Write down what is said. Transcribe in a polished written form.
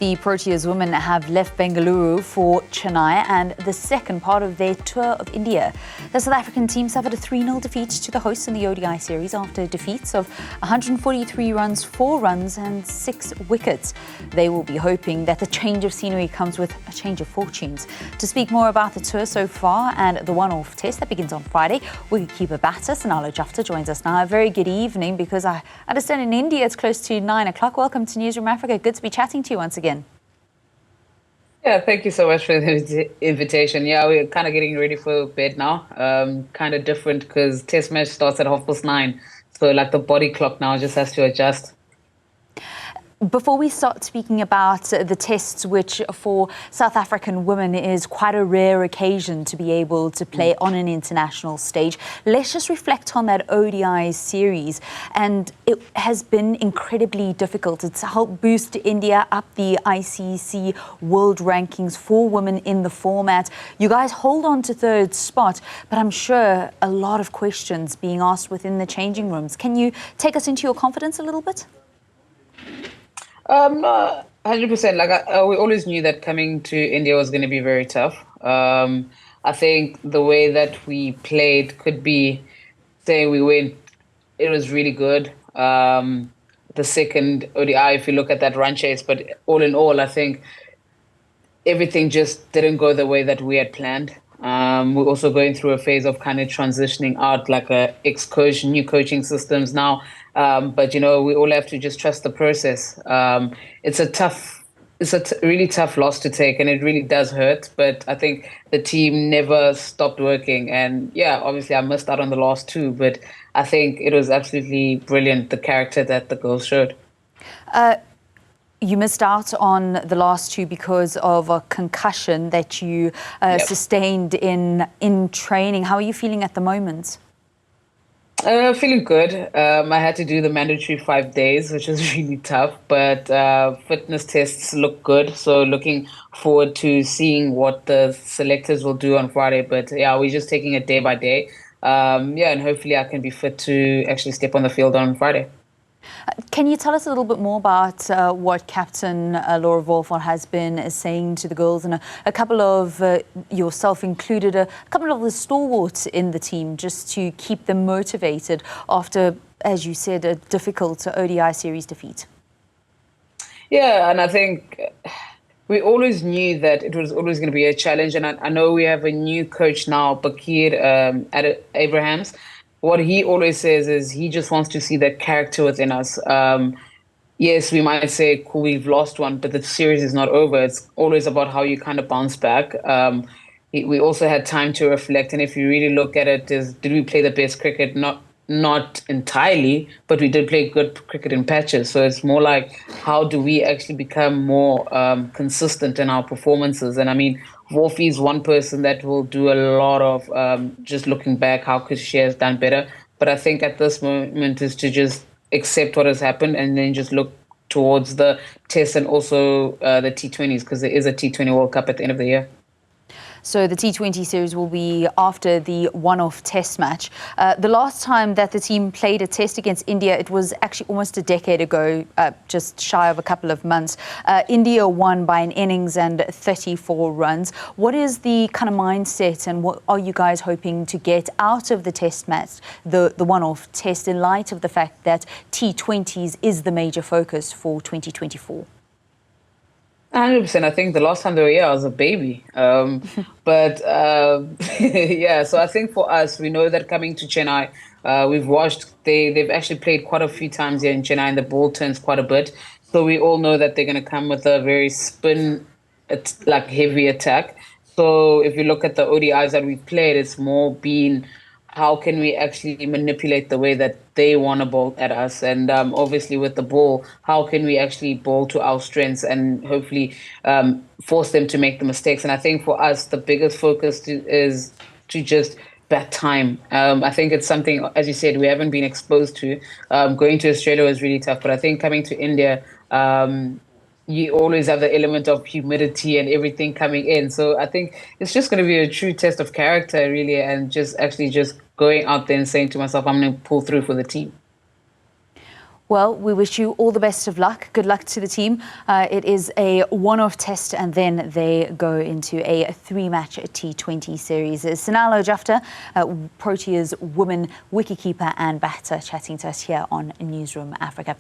The Proteas Women have left Bengaluru for Chennai and the second part of their tour of India. The South African team suffered a 3-0 defeat to the hosts in the ODI series after defeats of 143 runs, 4 runs and 6 wickets. They will be hoping that the change of scenery comes with a change of fortunes. To speak more about the tour so far and the one-off test that begins on Friday, wicketkeeper batter Sinalo Jafta joins us now. A very good evening, because I understand in India it's close to 9 o'clock. Welcome to Newzroom Afrika. Good to be chatting to you once again. Yeah, thank you so much for the invitation. Yeah, we're kind of getting ready for bed now. Kind of different because test match starts at 9:30. So like the body clock now just has to adjust. Before we start speaking about the tests, which for South African women is quite a rare occasion to be able to play on an international stage, let's just reflect on that ODI series. And it has been incredibly difficult. It's helped boost India up the ICC world rankings for women in the format. You guys hold on to third spot, but I'm sure a lot of questions being asked within the changing rooms. Can you take us into your confidence a little bit? 100%. We always knew that coming to India was going to be very tough. I think the way that we played could be saying we went, it was really good. The second ODI, if you look at that run chase, but all in all, I think everything just didn't go the way that we had planned. We're also going through a phase of kind of transitioning out, like ex-coach, new coaching systems now. But, you know, we all have to just trust the process. It's a really tough loss to take, and it really does hurt. But I think the team never stopped working. And yeah, obviously I missed out on the last 2, but I think it was absolutely brilliant, the character that the girls showed. You missed out on the last 2 because of a concussion that you sustained in training. How are you feeling at the moment? Feeling good. I had to do the mandatory 5 days, which was really tough, but fitness tests look good. So looking forward to seeing what the selectors will do on Friday. But yeah, we're just taking it day by day. And hopefully I can be fit to actually step on the field on Friday. Can you tell us a little bit more about what Captain Laura Wolford has been saying to the girls, and a couple of, yourself included, a couple of the stalwarts in the team, just to keep them motivated after, as you said, a difficult ODI series defeat? Yeah, and I think we always knew that it was always going to be a challenge. And I know we have a new coach now, Bakir Abrahams. What he always says is he just wants to see that character within us. Yes, we might say, cool, we've lost one, but the series is not over. It's always about how you kind of bounce back. We also had time to reflect. And if you really look at it, did we play the best cricket? Not entirely, but we did play good cricket in patches. So it's more like, how do we actually become more consistent in our performances? And I mean, Wolfie is one person that will do a lot of just looking back, how could she has done better. But I think at this moment is to just accept what has happened and then just look towards the test and also the T20s, because there is a T20 World Cup at the end of the year. So the T20 series will be after the one-off test match. The last time that the team played a test against India, it was actually almost a decade ago, just shy of a couple of months. India won by an innings and 34 runs. What is the kind of mindset, and what are you guys hoping to get out of the test match, the one-off test, in light of the fact that T20s is the major focus for 2024? 100%. I think the last time they were here, I was a baby. But yeah, so I think for us, we know that coming to Chennai, we've watched, they've actually played quite a few times here in Chennai, and the ball turns quite a bit. So we all know that they're going to come with a very heavy attack. So if you look at the ODIs that we've played, it's more been, how can we actually manipulate the way that they want to bowl at us? And obviously with the ball, how can we actually bowl to our strengths and hopefully force them to make the mistakes? And I think for us, the biggest focus is to just bat time. I think it's something, as you said, we haven't been exposed to. Going to Australia was really tough, but I think coming to India, you always have the element of humidity and everything coming in. So I think it's just going to be a true test of character, really, and just going out there and saying to myself, I'm going to pull through for the team. Well, we wish you all the best of luck. Good luck to the team. It is a one-off test and then they go into a 3-match T20 series. Sinalo Jafta, Proteas Women wicketkeeper and batter, chatting to us here on Newzroom Afrika.